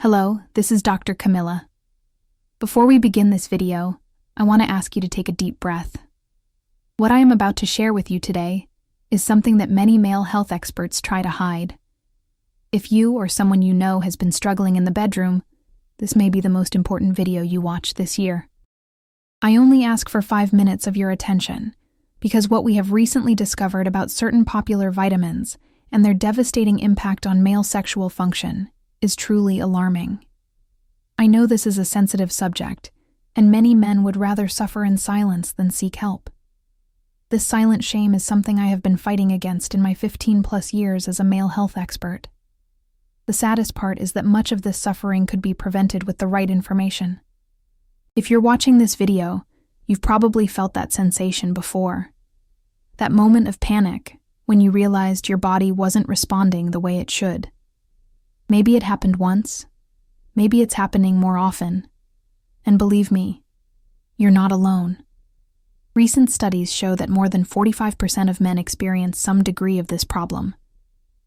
Hello, this is Dr. Camilla. Before we begin this video, I want to ask you to take a deep breath. What I am about to share with you today is something that many male health experts try to hide. If you or someone you know has been struggling in the bedroom, this may be the most important video you watch this year. I only ask for 5 minutes of your attention, because what we have recently discovered about certain popular vitamins and their devastating impact on male sexual function is truly alarming. I know this is a sensitive subject, and many men would rather suffer in silence than seek help. This silent shame is something I have been fighting against in my 15+ years as a male health expert. The saddest part is that much of this suffering could be prevented with the right information. If you're watching this video, you've probably felt that sensation before. That moment of panic when you realized your body wasn't responding the way it should. Maybe it happened once, maybe it's happening more often. And believe me, you're not alone. Recent studies show that more than 45% of men experience some degree of this problem,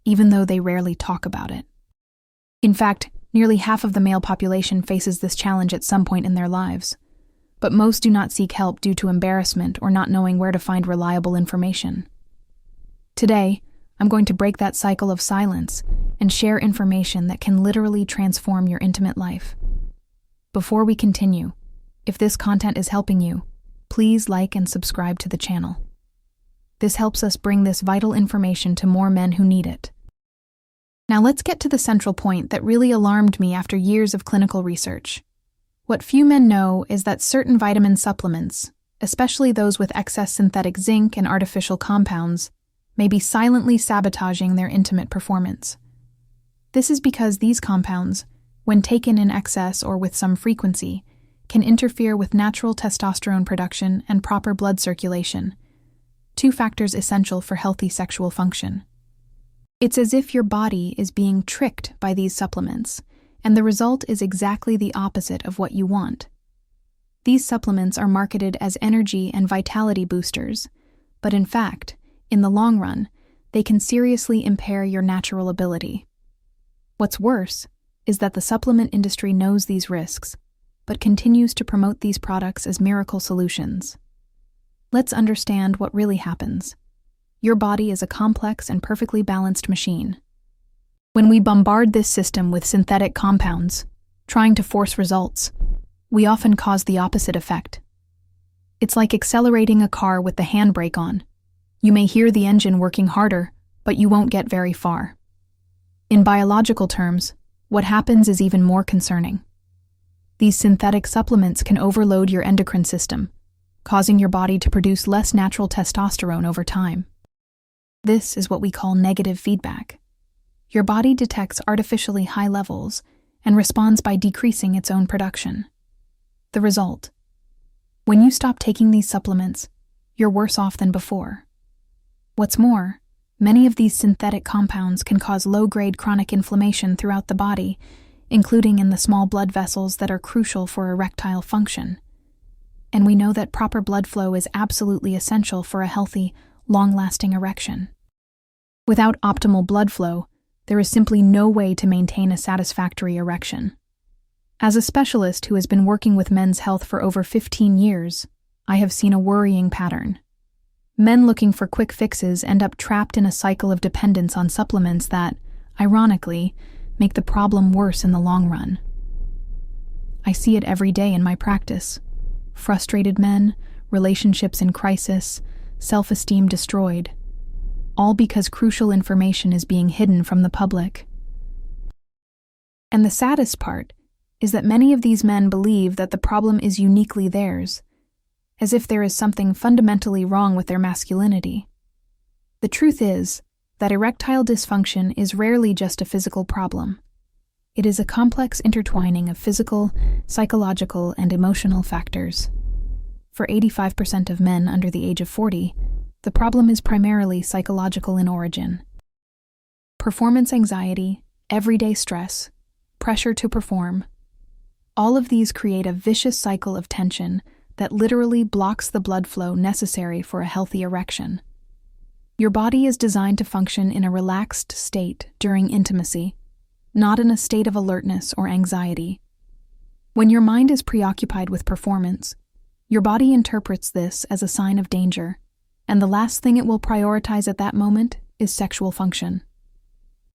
even though they rarely talk about it. In fact, nearly half of the male population faces this challenge at some point in their lives, but most do not seek help due to embarrassment or not knowing where to find reliable information. Today, I'm going to break that cycle of silence and share information that can literally transform your intimate life. Before we continue, if this content is helping you, please like and subscribe to the channel. This helps us bring this vital information to more men who need it. Now let's get to the central point that really alarmed me after years of clinical research. What few men know is that certain vitamin supplements, especially those with excess synthetic zinc and artificial compounds, may be silently sabotaging their intimate performance. This is because these compounds, when taken in excess or with some frequency, can interfere with natural testosterone production and proper blood circulation, 2 factors essential for healthy sexual function. It's as if your body is being tricked by these supplements, and the result is exactly the opposite of what you want. These supplements are marketed as energy and vitality boosters, but in fact, in the long run, they can seriously impair your natural ability. What's worse is that the supplement industry knows these risks, but continues to promote these products as miracle solutions. Let's understand what really happens. Your body is a complex and perfectly balanced machine. When we bombard this system with synthetic compounds, trying to force results, we often cause the opposite effect. It's like accelerating a car with the handbrake on. You may hear the engine working harder, but you won't get very far. In biological terms, what happens is even more concerning. These synthetic supplements can overload your endocrine system, causing your body to produce less natural testosterone over time. This is what we call negative feedback. Your body detects artificially high levels and responds by decreasing its own production. The result: when you stop taking these supplements, you're worse off than before. What's more, many of these synthetic compounds can cause low-grade chronic inflammation throughout the body, including in the small blood vessels that are crucial for erectile function. And we know that proper blood flow is absolutely essential for a healthy, long-lasting erection. Without optimal blood flow, there is simply no way to maintain a satisfactory erection. As a specialist who has been working with men's health for over 15 years, I have seen a worrying pattern. Men looking for quick fixes end up trapped in a cycle of dependence on supplements that, ironically, make the problem worse in the long run. I see it every day in my practice. Frustrated men, relationships in crisis, self-esteem destroyed, all because crucial information is being hidden from the public. And the saddest part is that many of these men believe that the problem is uniquely theirs, as if there is something fundamentally wrong with their masculinity. The truth is that erectile dysfunction is rarely just a physical problem. It is a complex intertwining of physical, psychological, and emotional factors. For 85% of men under the age of 40, the problem is primarily psychological in origin. Performance anxiety, everyday stress, pressure to perform, all of these create a vicious cycle of tension that literally blocks the blood flow necessary for a healthy erection. Your body is designed to function in a relaxed state during intimacy, not in a state of alertness or anxiety. When your mind is preoccupied with performance, your body interprets this as a sign of danger, and the last thing it will prioritize at that moment is sexual function.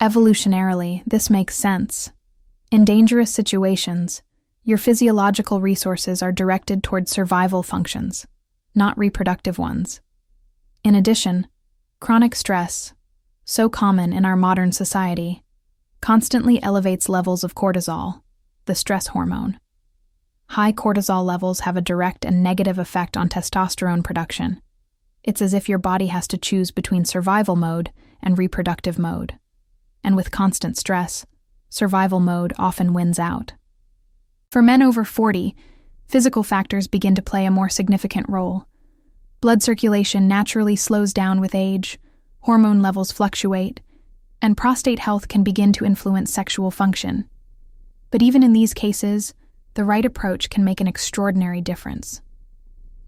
Evolutionarily, this makes sense. In dangerous situations, your physiological resources are directed toward survival functions, not reproductive ones. In addition, chronic stress, so common in our modern society, constantly elevates levels of cortisol, the stress hormone. High cortisol levels have a direct and negative effect on testosterone production. It's as if your body has to choose between survival mode and reproductive mode. And with constant stress, survival mode often wins out. For men over 40, physical factors begin to play a more significant role. Blood circulation naturally slows down with age, hormone levels fluctuate, and prostate health can begin to influence sexual function. But even in these cases, the right approach can make an extraordinary difference.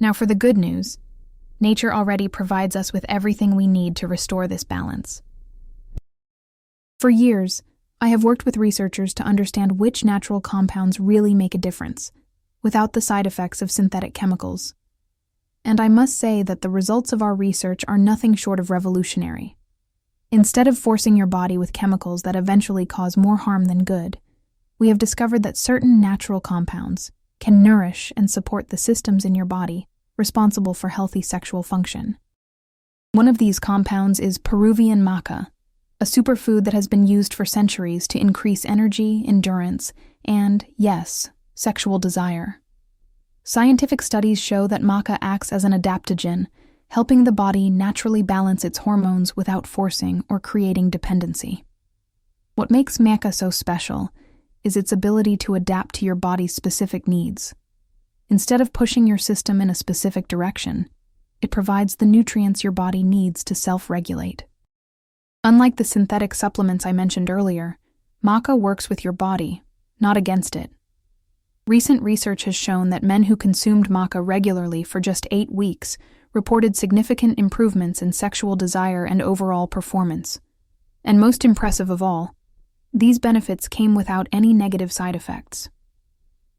Now for the good news, nature already provides us with everything we need to restore this balance. For years, I have worked with researchers to understand which natural compounds really make a difference, without the side effects of synthetic chemicals. And I must say that the results of our research are nothing short of revolutionary. Instead of forcing your body with chemicals that eventually cause more harm than good, we have discovered that certain natural compounds can nourish and support the systems in your body responsible for healthy sexual function. One of these compounds is Peruvian maca, a superfood that has been used for centuries to increase energy, endurance, and, yes, sexual desire. Scientific studies show that maca acts as an adaptogen, helping the body naturally balance its hormones without forcing or creating dependency. What makes maca so special is its ability to adapt to your body's specific needs. Instead of pushing your system in a specific direction, it provides the nutrients your body needs to self-regulate. Unlike the synthetic supplements I mentioned earlier, maca works with your body, not against it. Recent research has shown that men who consumed maca regularly for just 8 weeks reported significant improvements in sexual desire and overall performance. And most impressive of all, these benefits came without any negative side effects.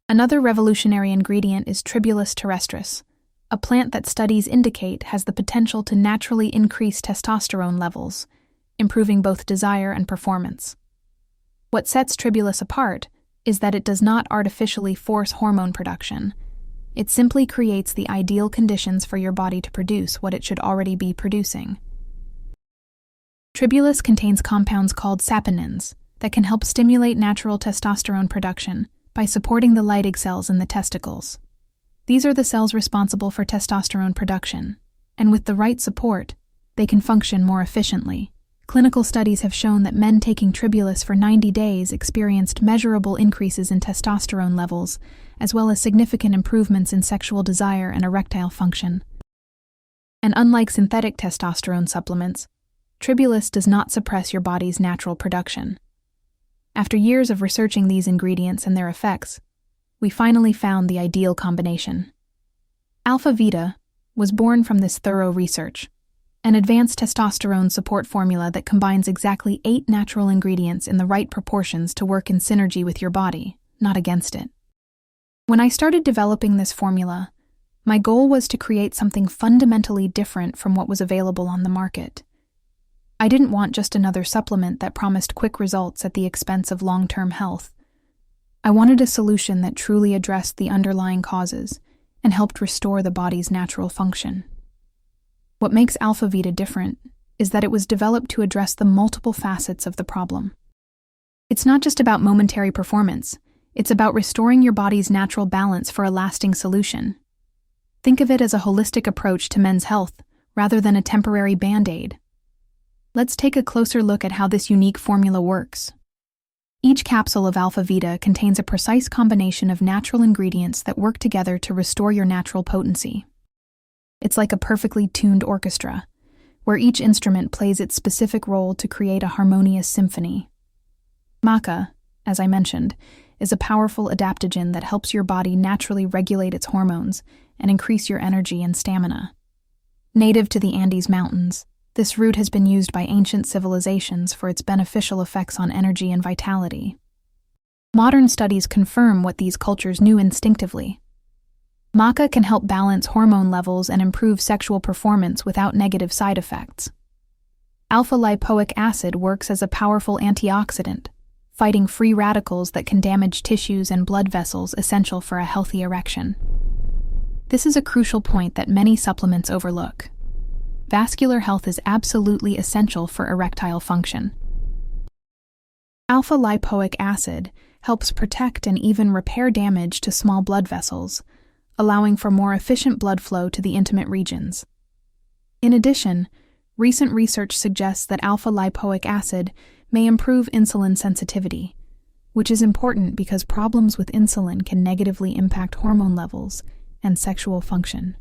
Another revolutionary ingredient is Tribulus terrestris, a plant that studies indicate has the potential to naturally increase testosterone levels, improving both desire and performance. What sets Tribulus apart is that it does not artificially force hormone production. It simply creates the ideal conditions for your body to produce what it should already be producing. Tribulus contains compounds called saponins that can help stimulate natural testosterone production by supporting the Leydig cells in the testicles. These are the cells responsible for testosterone production, and with the right support, they can function more efficiently. Clinical studies have shown that men taking Tribulus for 90 days experienced measurable increases in testosterone levels, as well as significant improvements in sexual desire and erectile function. And unlike synthetic testosterone supplements, Tribulus does not suppress your body's natural production. After years of researching these ingredients and their effects, we finally found the ideal combination. Alpha Vita was born from this thorough research, an advanced testosterone support formula that combines exactly 8 natural ingredients in the right proportions to work in synergy with your body, not against it. When I started developing this formula, my goal was to create something fundamentally different from what was available on the market. I didn't want just another supplement that promised quick results at the expense of long-term health. I wanted a solution that truly addressed the underlying causes and helped restore the body's natural function. What makes Alpha Vita different is that it was developed to address the multiple facets of the problem. It's not just about momentary performance, it's about restoring your body's natural balance for a lasting solution. Think of it as a holistic approach to men's health rather than a temporary band-aid. Let's take a closer look at how this unique formula works. Each capsule of Alpha Vita contains a precise combination of natural ingredients that work together to restore your natural potency. It's like a perfectly tuned orchestra, where each instrument plays its specific role to create a harmonious symphony. Maca, as I mentioned, is a powerful adaptogen that helps your body naturally regulate its hormones and increase your energy and stamina. Native to the Andes Mountains, This root has been used by ancient civilizations for its beneficial effects on energy and vitality. Modern studies confirm what these cultures knew instinctively. Maca can help balance hormone levels and improve sexual performance without negative side effects. Alpha lipoic acid works as a powerful antioxidant, fighting free radicals that can damage tissues and blood vessels essential for a healthy erection. This is a crucial point that many supplements overlook. Vascular health is absolutely essential for erectile function. Alpha lipoic acid helps protect and even repair damage to small blood vessels, allowing for more efficient blood flow to the intimate regions. In addition, recent research suggests that alpha lipoic acid may improve insulin sensitivity, which is important because problems with insulin can negatively impact hormone levels and sexual function.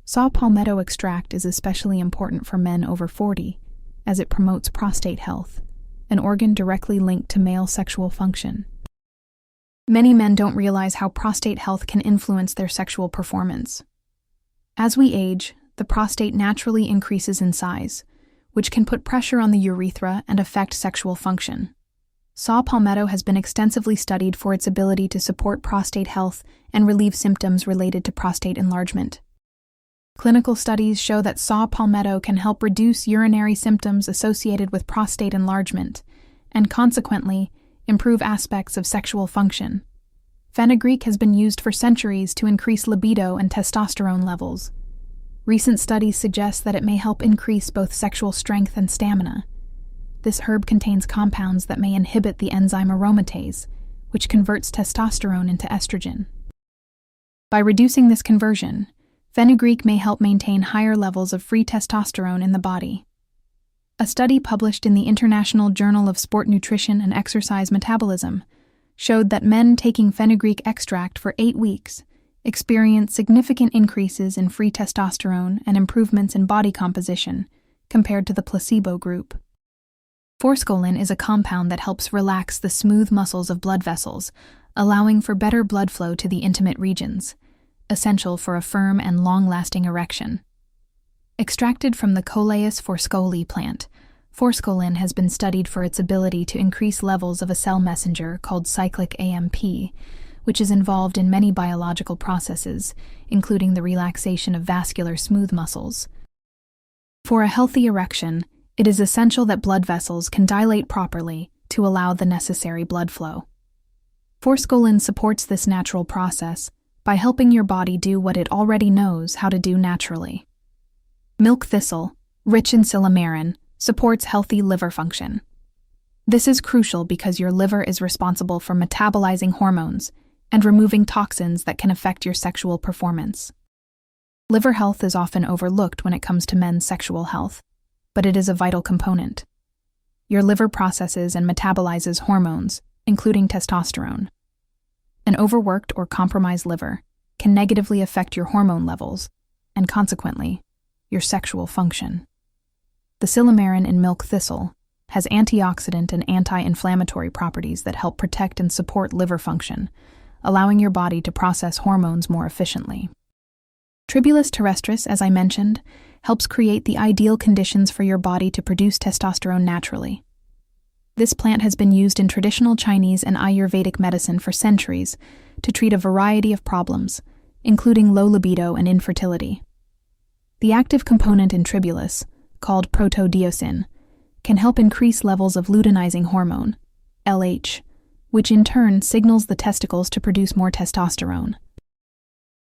Saw palmetto extract is especially important for men over 40, as it promotes prostate health, an organ directly linked to male sexual function. Many men don't realize how prostate health can influence their sexual performance. As we age, the prostate naturally increases in size, which can put pressure on the urethra and affect sexual function. Saw palmetto has been extensively studied for its ability to support prostate health and relieve symptoms related to prostate enlargement. Clinical studies show that saw palmetto can help reduce urinary symptoms associated with prostate enlargement, and consequently, improve aspects of sexual function. Fenugreek has been used for centuries to increase libido and testosterone levels. Recent studies suggest that it may help increase both sexual strength and stamina. This herb contains compounds that may inhibit the enzyme aromatase, which converts testosterone into estrogen. By reducing this conversion, fenugreek may help maintain higher levels of free testosterone in the body. A study published in the International Journal of Sport Nutrition and Exercise Metabolism showed that men taking fenugreek extract for 8 weeks experienced significant increases in free testosterone and improvements in body composition compared to the placebo group. Forskolin is a compound that helps relax the smooth muscles of blood vessels, allowing for better blood flow to the intimate regions, essential for a firm and long-lasting erection. Extracted from the Coleus forskoli plant, forskolin has been studied for its ability to increase levels of a cell messenger called cyclic AMP, which is involved in many biological processes, including the relaxation of vascular smooth muscles. For a healthy erection, it is essential that blood vessels can dilate properly to allow the necessary blood flow. Forskolin supports this natural process by helping your body do what it already knows how to do naturally. Milk thistle, rich in silymarin, supports healthy liver function. This is crucial because your liver is responsible for metabolizing hormones and removing toxins that can affect your sexual performance. Liver health is often overlooked when it comes to men's sexual health, but it is a vital component. Your liver processes and metabolizes hormones, including testosterone. An overworked or compromised liver can negatively affect your hormone levels and, consequently, your sexual function. The silymarin in milk thistle has antioxidant and anti-inflammatory properties that help protect and support liver function, allowing your body to process hormones more efficiently. Tribulus terrestris, as I mentioned, helps create the ideal conditions for your body to produce testosterone naturally. This plant has been used in traditional Chinese and Ayurvedic medicine for centuries to treat a variety of problems, including low libido and infertility. The active component in tribulus, called protodiosine, can help increase levels of luteinizing hormone, LH, which in turn signals the testicles to produce more testosterone.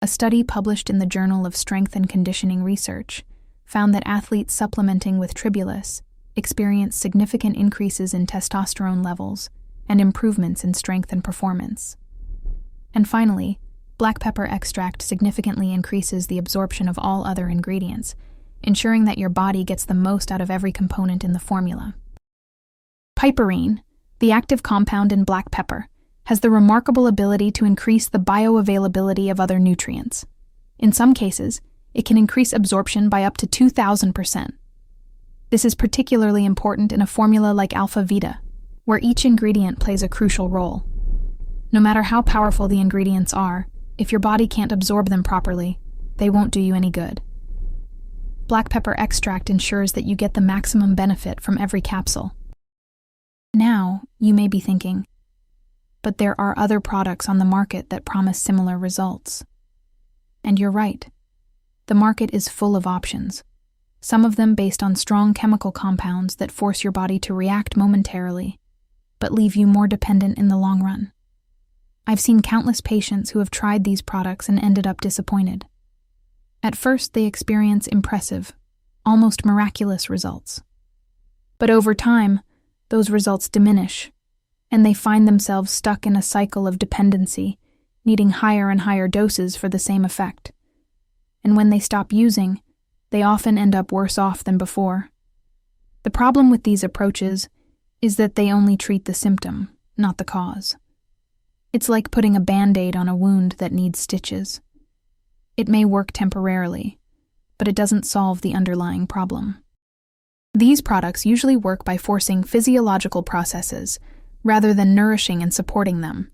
A study published in the Journal of Strength and Conditioning Research found that athletes supplementing with tribulus experienced significant increases in testosterone levels and improvements in strength and performance. And finally, black pepper extract significantly increases the absorption of all other ingredients, ensuring that your body gets the most out of every component in the formula. Piperine, the active compound in black pepper, has the remarkable ability to increase the bioavailability of other nutrients. In some cases, it can increase absorption by up to 2,000%. This is particularly important in a formula like Alpha Vita, where each ingredient plays a crucial role. No matter how powerful the ingredients are, if your body can't absorb them properly, they won't do you any good. Black pepper extract ensures that you get the maximum benefit from every capsule. Now, you may be thinking, but there are other products on the market that promise similar results. And you're right. The market is full of options, some of them based on strong chemical compounds that force your body to react momentarily, but leave you more dependent in the long run. I've seen countless patients who have tried these products and ended up disappointed. At first, they experience impressive, almost miraculous results. But over time, those results diminish, and they find themselves stuck in a cycle of dependency, needing higher and higher doses for the same effect. And when they stop using, they often end up worse off than before. The problem with these approaches is that they only treat the symptom, not the cause. It's like putting a Band-Aid on a wound that needs stitches. It may work temporarily, but it doesn't solve the underlying problem. These products usually work by forcing physiological processes rather than nourishing and supporting them.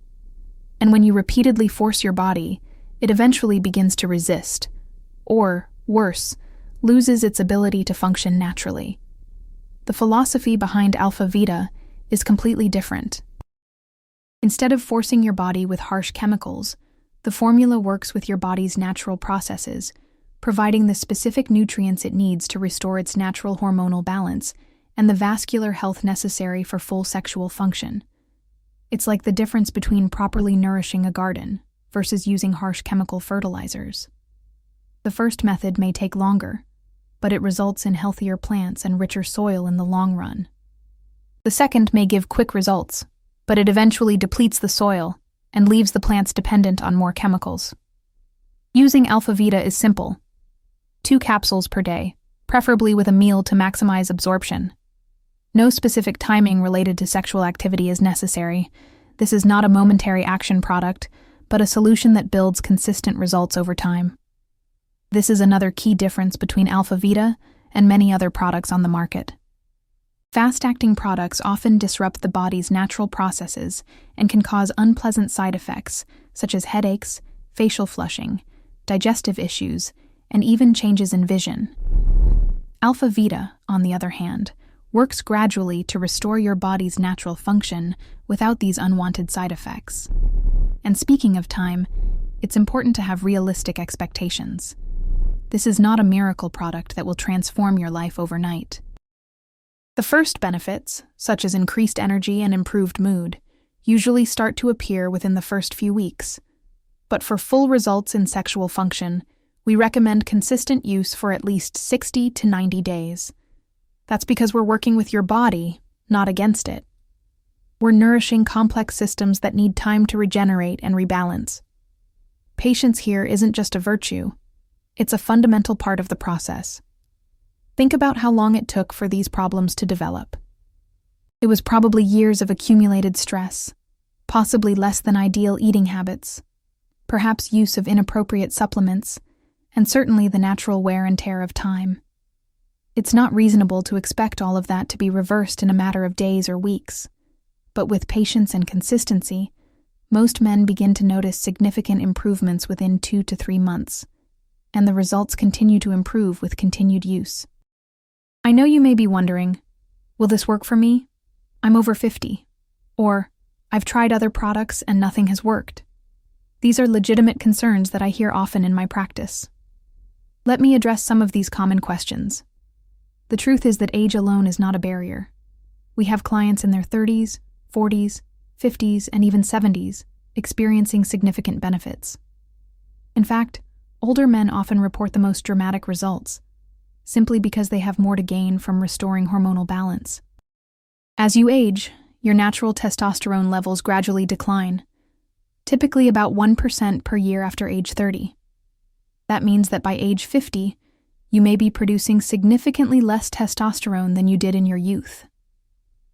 And when you repeatedly force your body, it eventually begins to resist, or, worse, loses its ability to function naturally. The philosophy behind Alpha Vita is completely different. Instead of forcing your body with harsh chemicals, the formula works with your body's natural processes, providing the specific nutrients it needs to restore its natural hormonal balance and the vascular health necessary for full sexual function. It's like the difference between properly nourishing a garden versus using harsh chemical fertilizers. The first method may take longer, but it results in healthier plants and richer soil in the long run. The second may give quick results, but it eventually depletes the soil and leaves the plants dependent on more chemicals. Using Alpha Vita is simple. 2 capsules per day, preferably with a meal to maximize absorption. No specific timing related to sexual activity is necessary. This is not a momentary action product, but a solution that builds consistent results over time. This is another key difference between Alpha Vita and many other products on the market. Fast-acting products often disrupt the body's natural processes and can cause unpleasant side effects, such as headaches, facial flushing, digestive issues, and even changes in vision. Alpha Vita, on the other hand, works gradually to restore your body's natural function without these unwanted side effects. And speaking of time, it's important to have realistic expectations. This is not a miracle product that will transform your life overnight. The first benefits, such as increased energy and improved mood, usually start to appear within the first few weeks. But for full results in sexual function, we recommend consistent use for at least 60 to 90 days. That's because we're working with your body, not against it. We're nourishing complex systems that need time to regenerate and rebalance. Patience here isn't just a virtue, it's a fundamental part of the process. Think about how long it took for these problems to develop. It was probably years of accumulated stress, possibly less than ideal eating habits, perhaps use of inappropriate supplements, and certainly the natural wear and tear of time. It's not reasonable to expect all of that to be reversed in a matter of days or weeks, but with patience and consistency, most men begin to notice significant improvements within 2 to 3 months, and the results continue to improve with continued use. I know you may be wondering, will this work for me? I'm over 50. Or, I've tried other products and nothing has worked. These are legitimate concerns that I hear often in my practice. Let me address some of these common questions. The truth is that age alone is not a barrier. We have clients in their 30s, 40s, 50s, and even 70s experiencing significant benefits. In fact, older men often report the most dramatic results, simply because they have more to gain from restoring hormonal balance. As you age, your natural testosterone levels gradually decline, typically about 1% per year after age 30. That means that by age 50, you may be producing significantly less testosterone than you did in your youth.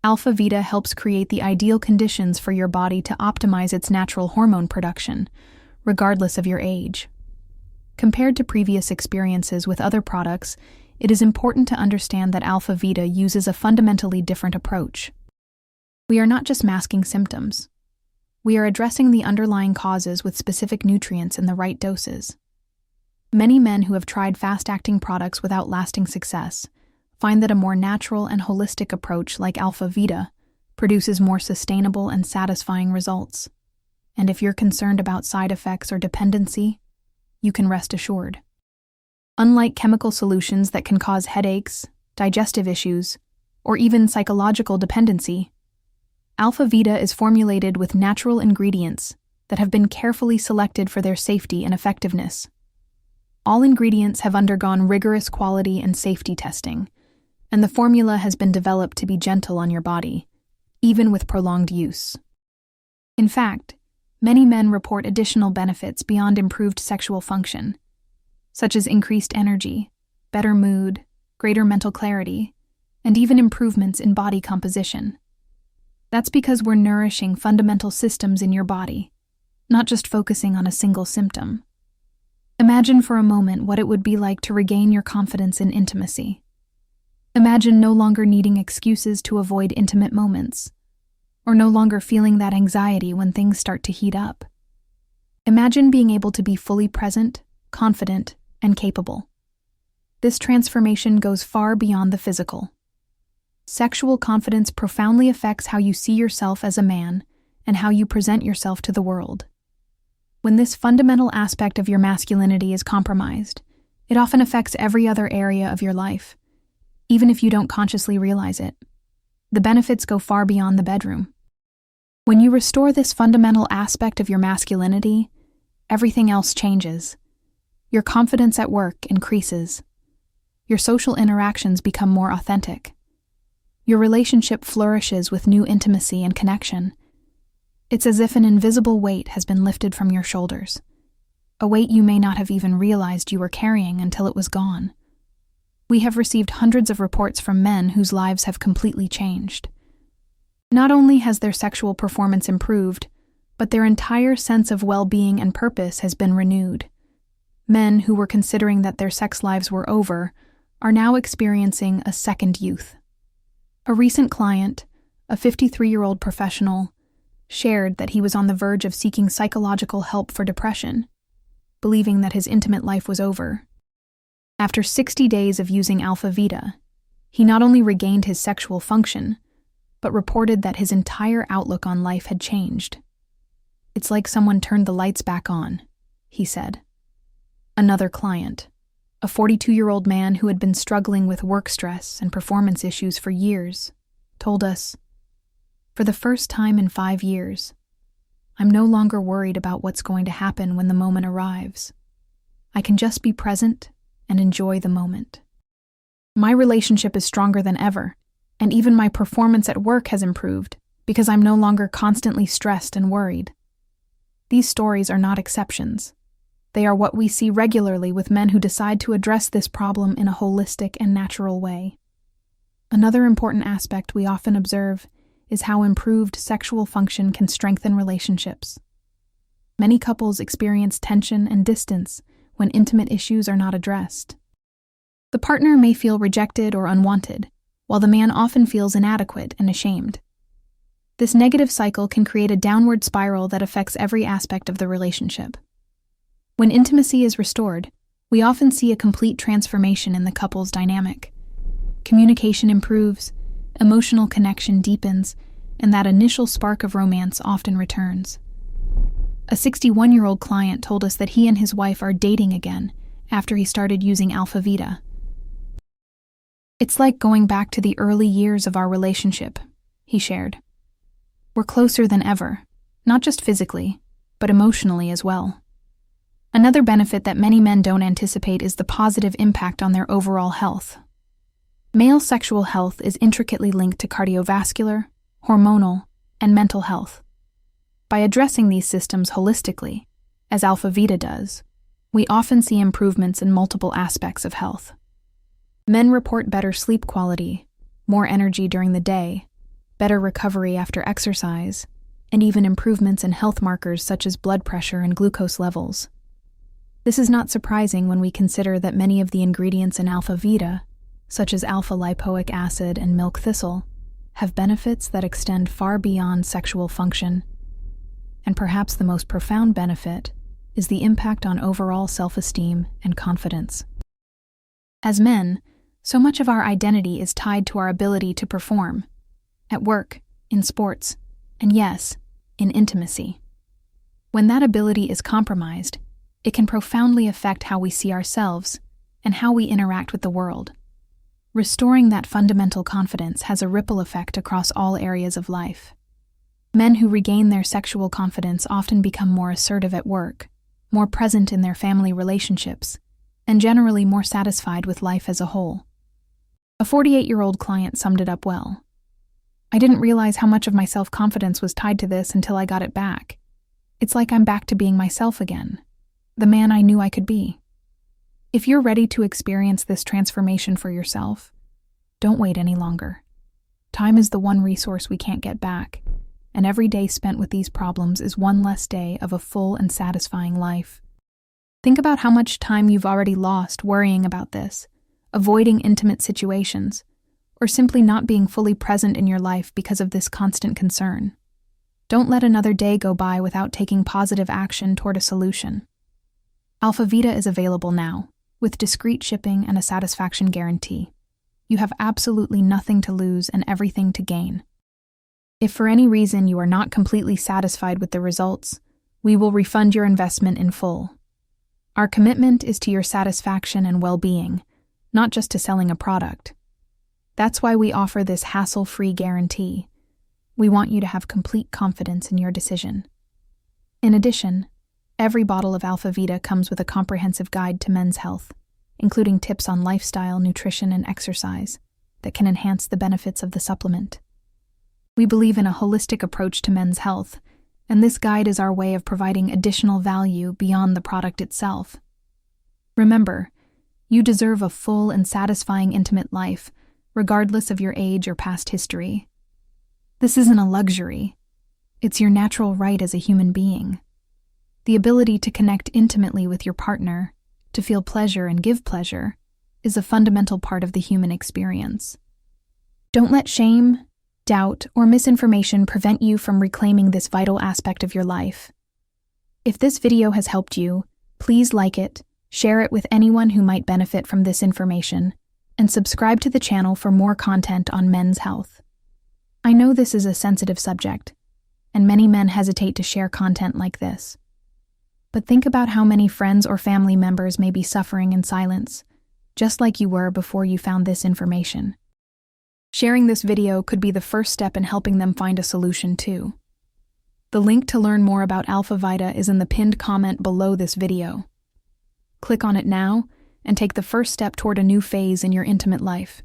Alpha Vita helps create the ideal conditions for your body to optimize its natural hormone production, regardless of your age. Compared to previous experiences with other products, it is important to understand that Alpha Vita uses a fundamentally different approach. We are not just masking symptoms. We are addressing the underlying causes with specific nutrients in the right doses. Many men who have tried fast-acting products without lasting success find that a more natural and holistic approach like Alpha Vita produces more sustainable and satisfying results. And if you're concerned about side effects or dependency, you can rest assured. Unlike chemical solutions that can cause headaches, digestive issues, or even psychological dependency, Alpha Vita is formulated with natural ingredients that have been carefully selected for their safety and effectiveness. All ingredients have undergone rigorous quality and safety testing, and the formula has been developed to be gentle on your body, even with prolonged use. In fact, many men report additional benefits beyond improved sexual function, such as increased energy, better mood, greater mental clarity, and even improvements in body composition. That's because we're nourishing fundamental systems in your body, not just focusing on a single symptom. Imagine for a moment what it would be like to regain your confidence in intimacy. Imagine no longer needing excuses to avoid intimate moments, or no longer feeling that anxiety when things start to heat up. Imagine being able to be fully present, confident, and capable. This transformation goes far beyond the physical. Sexual confidence profoundly affects how you see yourself as a man and how you present yourself to the world. When this fundamental aspect of your masculinity is compromised, it often affects every other area of your life, even if you don't consciously realize it. The benefits go far beyond the bedroom. When you restore this fundamental aspect of your masculinity, everything else changes. Your confidence at work increases. Your social interactions become more authentic. Your relationship flourishes with new intimacy and connection. It's as if an invisible weight has been lifted from your shoulders, a weight you may not have even realized you were carrying until it was gone. We have received hundreds of reports from men whose lives have completely changed. Not only has their sexual performance improved, but their entire sense of well-being and purpose has been renewed. Men who were considering that their sex lives were over are now experiencing a second youth. A recent client, a 53-year-old professional, shared that he was on the verge of seeking psychological help for depression, believing that his intimate life was over. After 60 days of using Alpha Vita, he not only regained his sexual function, but reported that his entire outlook on life had changed. "It's like someone turned the lights back on," he said. Another client, a 42-year-old man who had been struggling with work stress and performance issues for years, told us, "For the first time in 5 years, I'm no longer worried about what's going to happen when the moment arrives. I can just be present and enjoy the moment. My relationship is stronger than ever, and even my performance at work has improved because I'm no longer constantly stressed and worried." These stories are not exceptions. They are what we see regularly with men who decide to address this problem in a holistic and natural way. Another important aspect we often observe is how improved sexual function can strengthen relationships. Many couples experience tension and distance when intimate issues are not addressed. The partner may feel rejected or unwanted, while the man often feels inadequate and ashamed. This negative cycle can create a downward spiral that affects every aspect of the relationship. When intimacy is restored, we often see a complete transformation in the couple's dynamic. Communication improves, emotional connection deepens, and that initial spark of romance often returns. A 61-year-old client told us that he and his wife are dating again after he started using Alpha Vita. "It's like going back to the early years of our relationship," he shared. "We're closer than ever, not just physically, but emotionally as well." Another benefit that many men don't anticipate is the positive impact on their overall health. Male sexual health is intricately linked to cardiovascular, hormonal, and mental health. By addressing these systems holistically, as Alpha Vita does, we often see improvements in multiple aspects of health. Men report better sleep quality, more energy during the day, better recovery after exercise, and even improvements in health markers such as blood pressure and glucose levels. This is not surprising when we consider that many of the ingredients in Alpha Vita, such as alpha-lipoic acid and milk thistle, have benefits that extend far beyond sexual function. And perhaps the most profound benefit is the impact on overall self-esteem and confidence. As men, so much of our identity is tied to our ability to perform at work, in sports, and yes, in intimacy. When that ability is compromised, it can profoundly affect how we see ourselves and how we interact with the world. Restoring that fundamental confidence has a ripple effect across all areas of life. Men who regain their sexual confidence often become more assertive at work, more present in their family relationships, and generally more satisfied with life as a whole. A 48-year-old client summed it up well. "I didn't realize how much of my self-confidence was tied to this until I got it back. It's like I'm back to being myself again, the man I knew I could be." If you're ready to experience this transformation for yourself, don't wait any longer. Time is the one resource we can't get back, and every day spent with these problems is one less day of a full and satisfying life. Think about how much time you've already lost worrying about this, avoiding intimate situations, or simply not being fully present in your life because of this constant concern. Don't let another day go by without taking positive action toward a solution. Alpha Vita is available now, with discreet shipping and a satisfaction guarantee. You have absolutely nothing to lose and everything to gain. If for any reason you are not completely satisfied with the results, we will refund your investment in full. Our commitment is to your satisfaction and well-being, not just to selling a product. That's why we offer this hassle-free guarantee. We want you to have complete confidence in your decision. In addition, every bottle of Alpha Vita comes with a comprehensive guide to men's health, including tips on lifestyle, nutrition, and exercise that can enhance the benefits of the supplement. We believe in a holistic approach to men's health, and this guide is our way of providing additional value beyond the product itself. Remember, you deserve a full and satisfying intimate life, regardless of your age or past history. This isn't a luxury. It's your natural right as a human being. The ability to connect intimately with your partner, to feel pleasure and give pleasure, is a fundamental part of the human experience. Don't let shame, doubt, or misinformation prevent you from reclaiming this vital aspect of your life. If this video has helped you, please like it, share it with anyone who might benefit from this information, and subscribe to the channel for more content on men's health. I know this is a sensitive subject, and many men hesitate to share content like this. But think about how many friends or family members may be suffering in silence, just like you were before you found this information. Sharing this video could be the first step in helping them find a solution too. The link to learn more about Alpha Vita is in the pinned comment below this video. Click on it now and take the first step toward a new phase in your intimate life.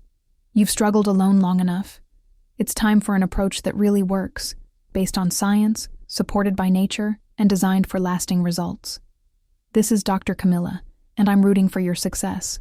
You've struggled alone long enough. It's time for an approach that really works, based on science, supported by nature, and designed for lasting results. This is Dr. Camilla, and I'm rooting for your success.